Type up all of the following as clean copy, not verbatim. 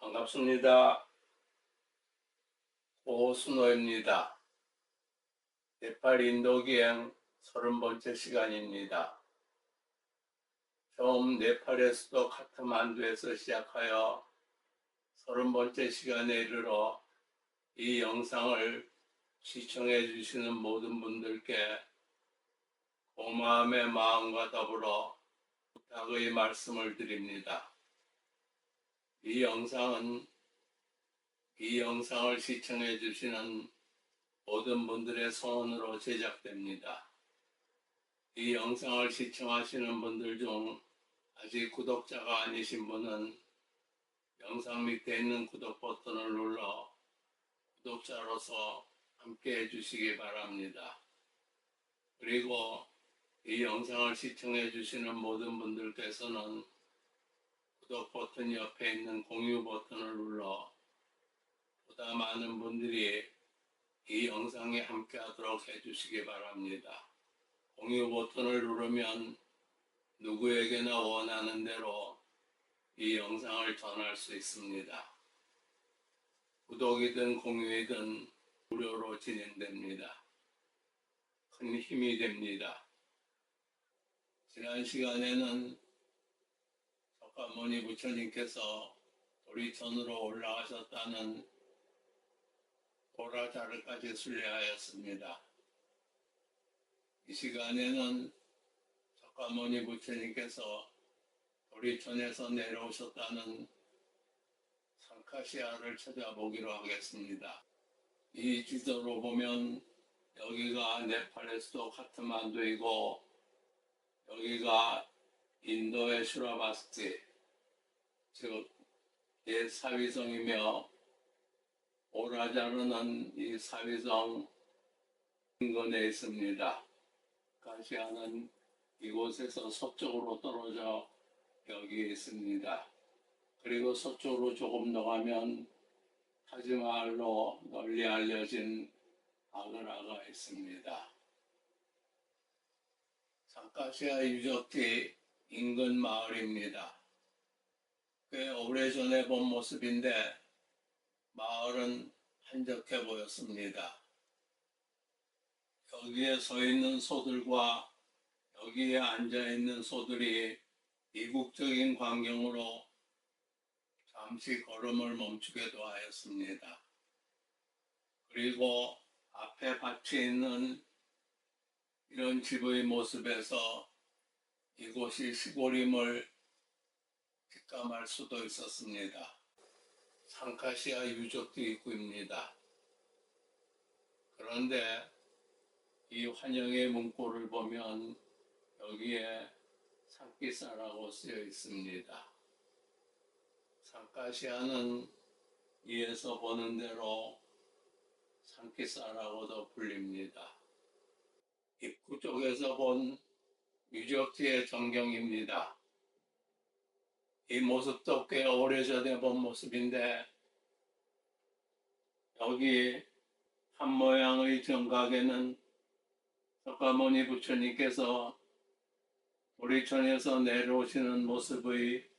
반갑습니다. 고순호입니다. 네팔 인도기행 30번째 시간입니다. 처음 네팔의 수도 카트만두에서 시작하여 30번째 시간에 이르러 이 영상을 시청해 주시는 모든 분들께 고마움의 마음과 더불어 부탁의 말씀을 드립니다. 이 영상을 시청해 주시는 모든 분들의 소원으로 제작됩니다. 이 영상을 시청하시는 분들 중 아직 구독자가 아니신 분은 영상 밑에 있는 구독 버튼을 눌러 구독자로서 함께 해주시기 바랍니다. 그리고 이 영상을 시청해 주시는 모든 분들께서는 구독 버튼 옆에 있는 공유 버튼을 눌러 보다 많은 분들이 이 영상에 함께 하도록 해주시기 바랍니다. 공유 버튼을 누르면 누구에게나 원하는 대로 이 영상을 전할 수 있습니다. 구독이든 공유이든 무료로 진행됩니다. 큰 힘이 됩니다. 지난 시간에는 석가모니 부처님께서 도리천으로 올라가셨다는 오라자르까지 순례하였습니다. 이 시간에는 석가모니 부처님께서 도리천에서 내려오셨다는 상카시아를 찾아보기로 하겠습니다. 이 지도로 보면 여기가 네팔의 수도 카트만두이고 여기가 인도의 슈라바스티, 즉 옛 사위성이며 오라자르는 이 사위성 인근에 있습니다. 카시아는 이곳에서 서쪽으로 떨어져 여기에 있습니다. 그리고 서쪽으로 조금 더 가면 타지마할로 널리 알려진 아그라가 있습니다. 상카시아 유적지 인근 마을입니다. 꽤 오래전에 본 모습인데 마을은 한적해 보였습니다. 여기에 서 있는 소들과 여기에 앉아 있는 소들이 이국적인 광경으로 잠시 걸음을 멈추게도 하였습니다. 그리고 앞에 밭이 있는 이런 집의 모습에서 이곳이 시골임을 직감할 수도 있었습니다. 상카시아 유적지 입구입니다. 그런데 이 환영의 문구를 보면 여기에 상키사라고 쓰여 있습니다. 상카시아는 이에서 보는 대로 상키사라고도 불립니다. 입구 쪽에서 본 유적지의 전경입니다. 이 모습도 꽤 오래전에 본 모습인데 여기 한 모양의 정각에는 석가모니 부처님께서 도리천에서 내려오시는 모습의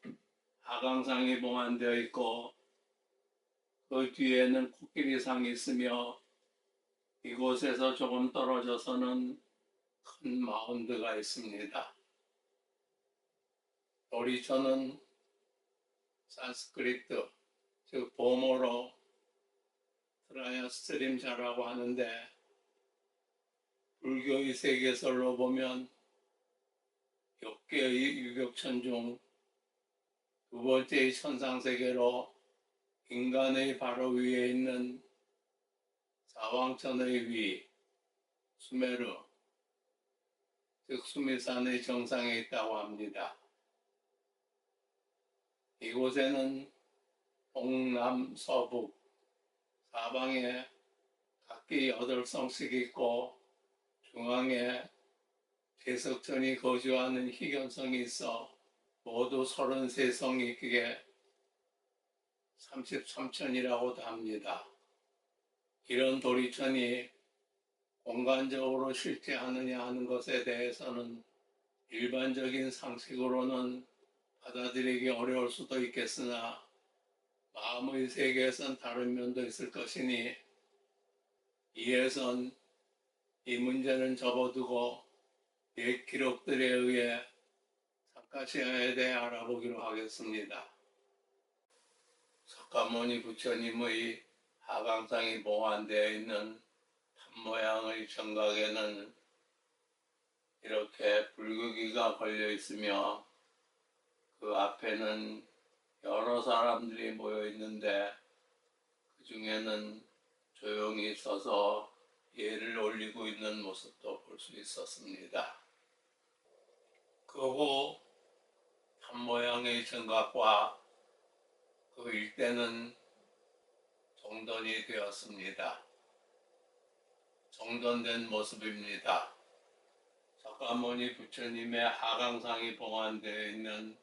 하강상이 봉안되어 있고 그 뒤에는 코끼리상이 있으며 이곳에서 조금 떨어져서는 큰 마운드가 있습니다. 도리천은 산스크리트, 즉 보모로 트라야스트림자라고 하는데 불교의 세계설로 보면 6개의 유격천 중 두 번째의 천상세계로 인간의 바로 위에 있는 사왕천의 위, 수메르, 즉 수미산의 정상에 있다고 합니다. 이곳에는 동남, 서북, 사방에 각기 8성씩 있고 중앙에 대석천이 거주하는 희견성이 있어 모두 33성이 있기에 33천이라고도 합니다. 이런 도리천이 공간적으로 실제하느냐 하는 것에 대해서는 일반적인 상식으로는 받아들이기 어려울 수도 있겠으나 마음의 세계에선 다른 면도 있을 것이니 이에선 이 문제는 접어두고 옛 기록들에 의해 사카시아에 대해 알아보기로 하겠습니다. 석가모니 부처님의 하강상이 봉안되어 있는 탑모양의 정각에는 이렇게 불교기가 걸려 있으며 그 앞에는 여러 사람들이 모여 있는데 그 중에는 조용히 서서 예를 올리고 있는 모습도 볼 수 있었습니다. 그 후 탑모양의 정각과 그 일대는 정돈이 되었습니다. 정돈된 모습입니다. 석가모니 부처님의 하강상이 봉안되어 있는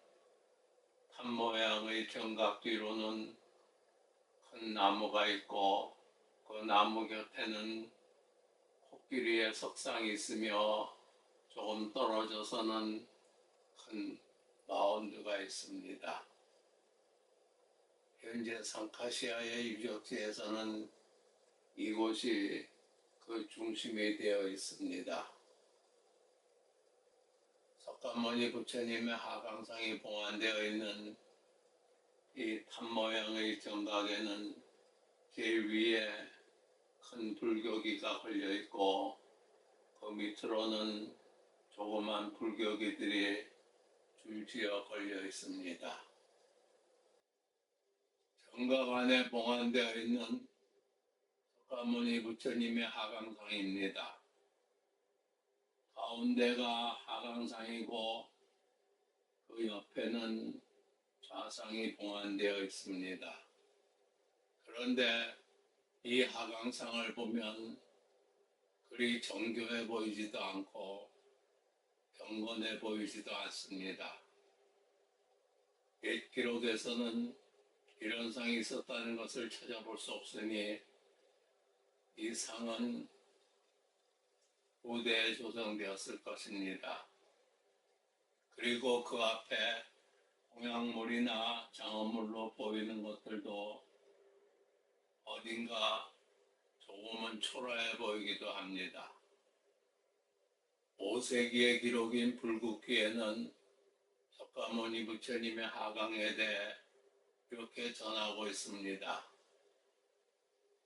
탑모양의 정각 뒤로는 큰 나무가 있고 그 나무 곁에는 코끼리의 석상이 있으며 조금 떨어져서는 큰 마운드가 있습니다. 현재 상카시아의 유적지에서는 이곳이 그 중심이 되어 있습니다. 석가모니 부처님의 하강상이 봉안되어 있는 이 탑모양의 정각에는 제일 위에 큰 불교기가 걸려 있고 그 밑으로는 조그만 불교기들이 줄지어 걸려 있습니다. 정각 안에 봉안되어 있는 석가모니 부처님의 하강상입니다. 가운데가 하강상이고 그 옆에는 좌상이 봉안되어 있습니다. 그런데 이 하강상을 보면 그리 정교해 보이지도 않고 경건해 보이지도 않습니다. 옛 기록에서는 이런 상이 있었다는 것을 찾아볼 수 없으니 이 상은 후대에 조성되었을 것입니다. 그리고 그 앞에 홍양물이나 장어물로 보이는 것들도 어딘가 조금은 초라해 보이기도 합니다. 5세기의 기록인 불국기에는 석가모니 부처님의 하강에 대해 이렇게 전하고 있습니다.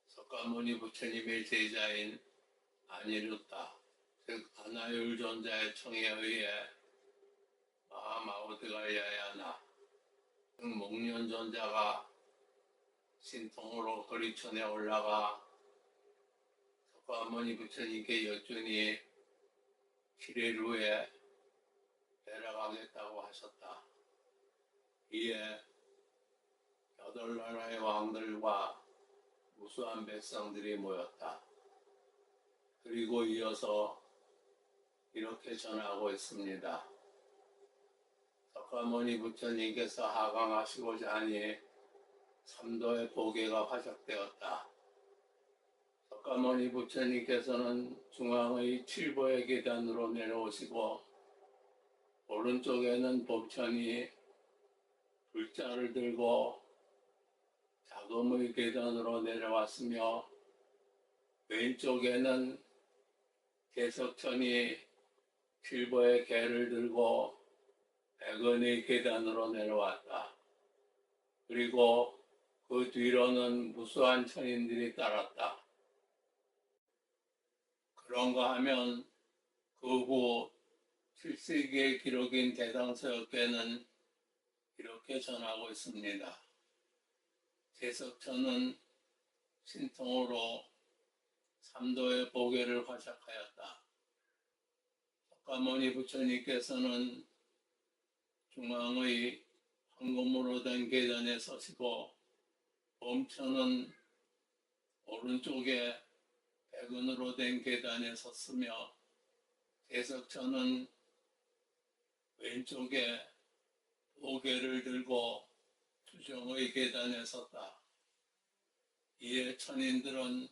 석가모니 부처님의 제자인 아니루타, 즉 아나율존자의 청에 의해 마하마우드갈야야나, 즉 목련존자가 신통으로 거리천에 올라가 석가모니 부처님께 여쭈니 7일 후에 내려가겠다고 하셨다. 이에 8나라의 왕들과 무수한 백성들이 모였다. 그리고 이어서 이렇게 전하고 있습니다. 석가모니 부처님께서 하강하시고자 하니 삼도의 보계가 화작되었다. 석가모니 부처님께서는 중앙의 칠보의 계단으로 내려오시고 오른쪽에는 법천이 불자를 들고 자금의 계단으로 내려왔으며 왼쪽에는 개석천이 칠보의 개를 들고 백원의 계단으로 내려왔다. 그리고 그 뒤로는 무수한 천인들이 따랐다. 그런가 하면 그 후 7세기의 기록인 대당서역계는 이렇게 전하고 있습니다. 개석천은 신통으로 삼도의 보계를 화작하였다. 석가모니 부처님께서는 중앙의 황금으로 된 계단에 서시고 범천은 오른쪽에 백은으로 된 계단에 섰으며 개석천은 왼쪽에 보계를 들고 투정의 계단에 섰다. 이에 천인들은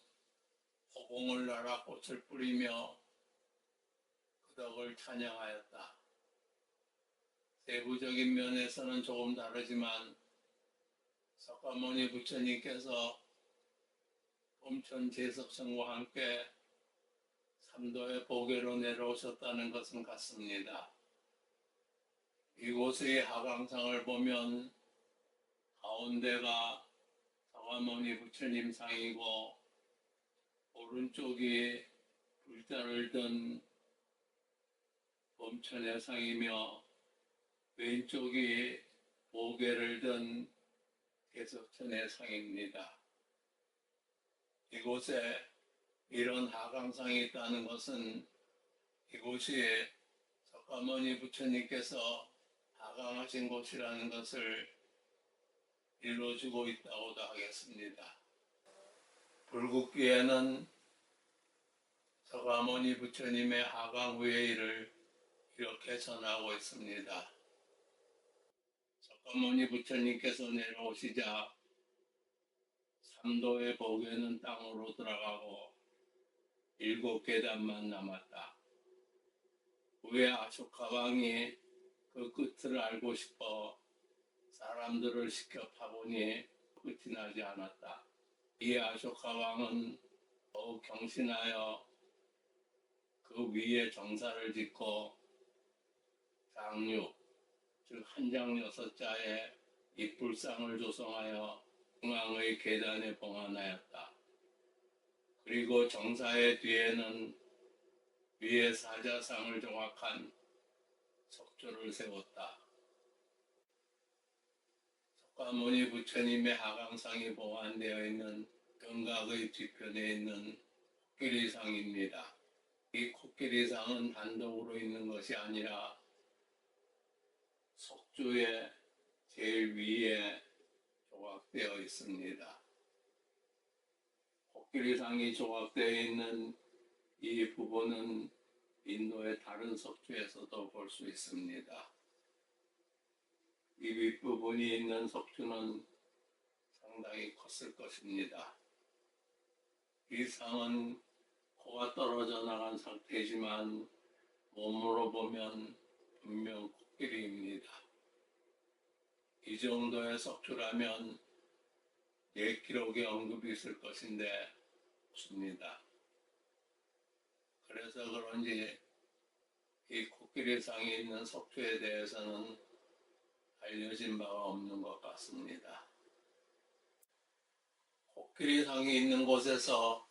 호공을 날아 꽃을 뿌리며 그 덕을 찬양하였다. 세부적인 면에서는 조금 다르지만 석가모니 부처님께서 봄천 제석성과 함께 삼도의 보계로 내려오셨다는 것은 같습니다. 이곳의 하강상을 보면 가운데가 석가모니 부처님 상이고 오른쪽이 불자를 든 봄천의 상이며 왼쪽이 보계를 든 대석천의 상입니다. 이곳에 이런 하강상이 있다는 것은 이곳이 석가모니 부처님께서 하강하신 곳이라는 것을 일러주고 있다고도 하겠습니다. 불국기에는 석가모니 부처님의 하강 후의 일을 이렇게 전하고 있습니다. 석가모니 부처님께서 내려오시자 삼도의 보계는 땅으로 들어가고 7계단만 남았다. 후에 아쇼카 왕이 그 끝을 알고 싶어 사람들을 시켜 파보니 끝이 나지 않았다. 이 아쇼카 왕은 더욱 경신하여 그 위에 정사를 짓고 장육, 즉 한 장 6자의 입불상을 조성하여 중앙의 계단에 봉안하였다. 그리고 정사의 뒤에는 위에 사자상을 조각한 석조를 세웠다. 석가모니 부처님의 하강상이 봉안되어 있는 경각의 뒤편에 있는 코끼리상입니다. 이 코끼리상은 단독으로 있는 것이 아니라 석조의 제일 위에 조각되어 있습니다. 코끼리상이 조각되어 있는 이 부분은 인도의 다른 석조에서도 볼 수 있습니다. 이 윗부분이 있는 석조는 상당히 컸을 것입니다. 이 상은 코가 떨어져 나간 상태이지만 몸으로 보면 분명 코끼리입니다. 이 정도의 석조라면 옛 기록에 언급이 있을 것인데 없습니다. 그래서 그런지 이 코끼리상이 있는 석조에 대해서는 알려진 바가 없는 것 같습니다. 코끼리상이 있는 곳에서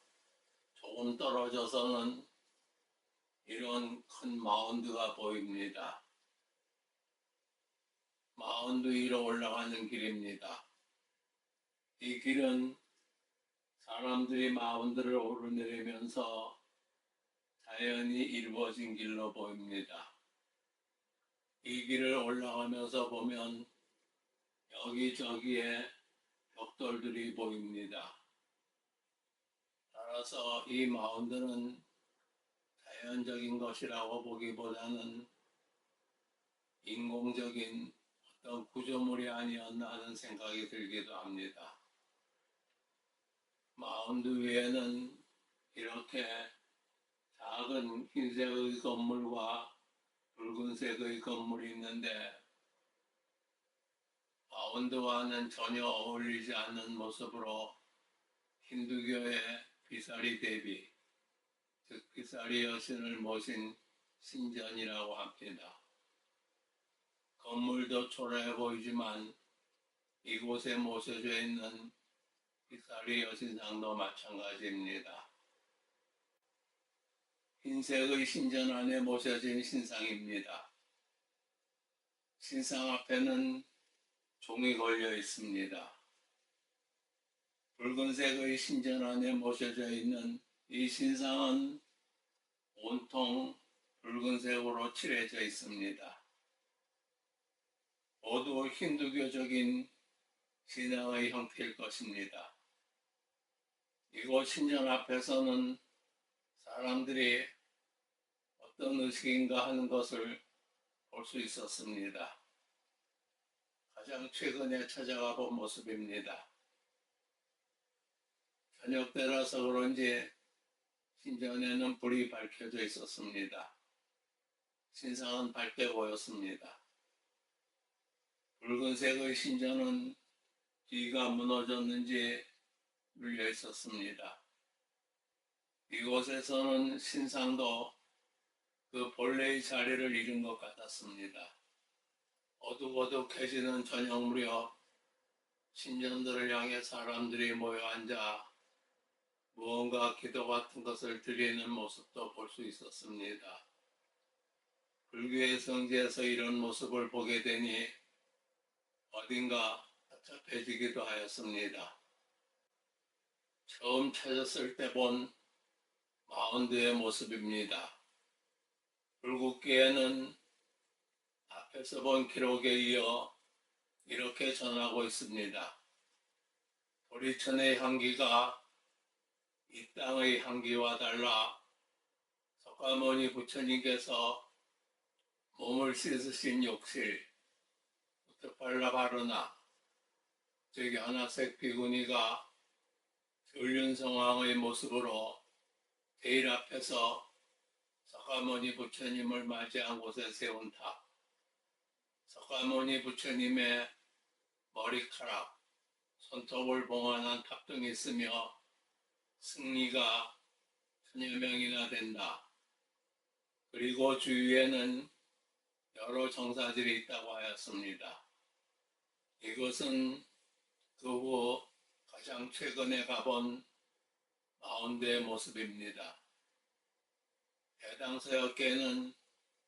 조금 떨어져서는 이런 큰 마운드가 보입니다. 마운드 위로 올라가는 길입니다. 이 길은 사람들이 마운드를 오르내리면서 자연히 이루어진 길로 보입니다. 이 길을 올라가면서 보면 여기저기에 벽돌들이 보입니다. 따라서 이 마운드는 자연적인 것이라고 보기보다는 인공적인 어떤 구조물이 아니었나 하는 생각이 들기도 합니다. 마운드 위에는 이렇게 작은 흰색의 건물과 붉은색의 건물이 있는데 마운드와는 전혀 어울리지 않는 모습으로 힌두교의 비사리 대비, 즉 비사리 여신을 모신 신전이라고 합니다. 건물도 초라해 보이지만 이곳에 모셔져 있는 비사리 여신상도 마찬가지입니다. 흰색의 신전 안에 모셔진 신상입니다. 신상 앞에는 종이 걸려 있습니다. 붉은색의 신전 안에 모셔져 있는 이 신상은 온통 붉은색으로 칠해져 있습니다. 모두 힌두교적인 신앙의 형태일 것입니다. 이곳 신전 앞에서는 사람들이 어떤 의식인가 하는 것을 볼 수 있었습니다. 가장 최근에 찾아가 본 모습입니다. 저녁 때라서 그런지 신전에는 불이 밝혀져 있었습니다. 신상은 밝게 보였습니다. 붉은색의 신전은 뒤가 무너졌는지 눌려 있었습니다. 이곳에서는 신상도 그 본래의 자리를 잃은 것 같았습니다. 어둑어둑해지는 저녁 무렵 신전들을 향해 사람들이 모여 앉아 무언가 기도 같은 것을 드리는 모습도 볼 수 있었습니다. 불교의 성지에서 이런 모습을 보게 되니 어딘가 복잡해지기도 하였습니다. 처음 찾았을 때 본 마운드의 모습입니다. 불국기에는 앞에서 본 기록에 이어 이렇게 전하고 있습니다. 도리천의 향기가 이 땅의 향기와 달라 석가모니 부처님께서 몸을 씻으신 욕실 우트팔라바르나 즉 연하색 비구니가 불륜성왕의 모습으로 제일 앞에서 석가모니 부처님을 맞이한 곳에 세운 탑, 석가모니 부처님의 머리카락, 손톱을 봉안한 탑 등이 있으며 승리가 천여 명이나 된다. 그리고 주위에는 여러 정사들이 있다고 하였습니다. 이것은 그 후 가장 최근에 가본 마운드의 모습입니다. 해당 서역계는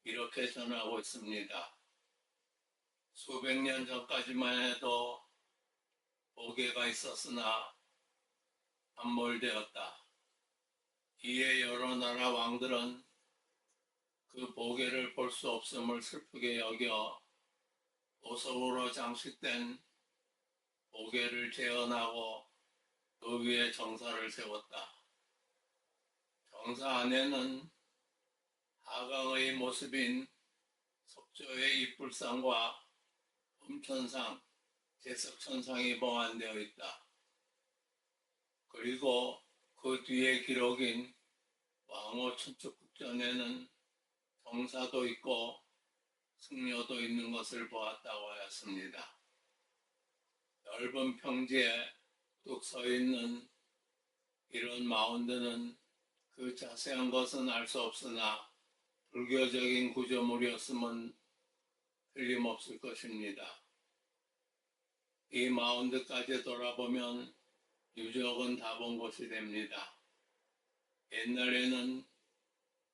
이렇게 전하고 있습니다. 수백 년 전까지만 해도 보게가 있었으나 함몰되었다. 이에 여러 나라 왕들은 그 보게를 볼 수 없음을 슬프게 여겨 보석으로 장식된 보게를 재현하고 그 위에 정사를 세웠다. 정사 안에는 하강의 모습인 석조의 입불상과 음천상, 제석천상이 봉안되어 있다. 그리고 그 뒤에 기록인 왕호 천축국전에는 정사도 있고 승려도 있는 것을 보았다고 하였습니다. 넓은 평지에 뚝 서 있는 이런 마운드는 그 자세한 것은 알 수 없으나 불교적인 구조물이었음은 틀림없을 것입니다. 이 마운드까지 돌아보면 유적은 다 본 것이 됩니다. 옛날에는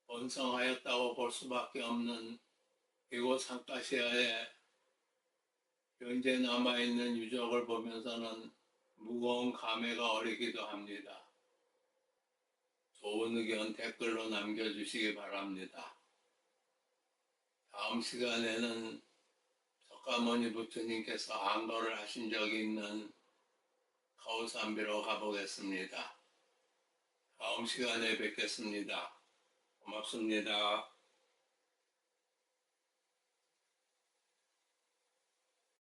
번성하였다고 볼 수밖에 없는 이곳 상가시아에 현재 남아있는 유적을 보면서는 무거운 감회가 어리기도 합니다. 좋은 의견 댓글로 남겨주시기 바랍니다. 다음 시간에는 석가모니 부처님께서 안거를 하신 적이 있는 카오산비로 가보겠습니다. 다음 시간에 뵙겠습니다. 고맙습니다.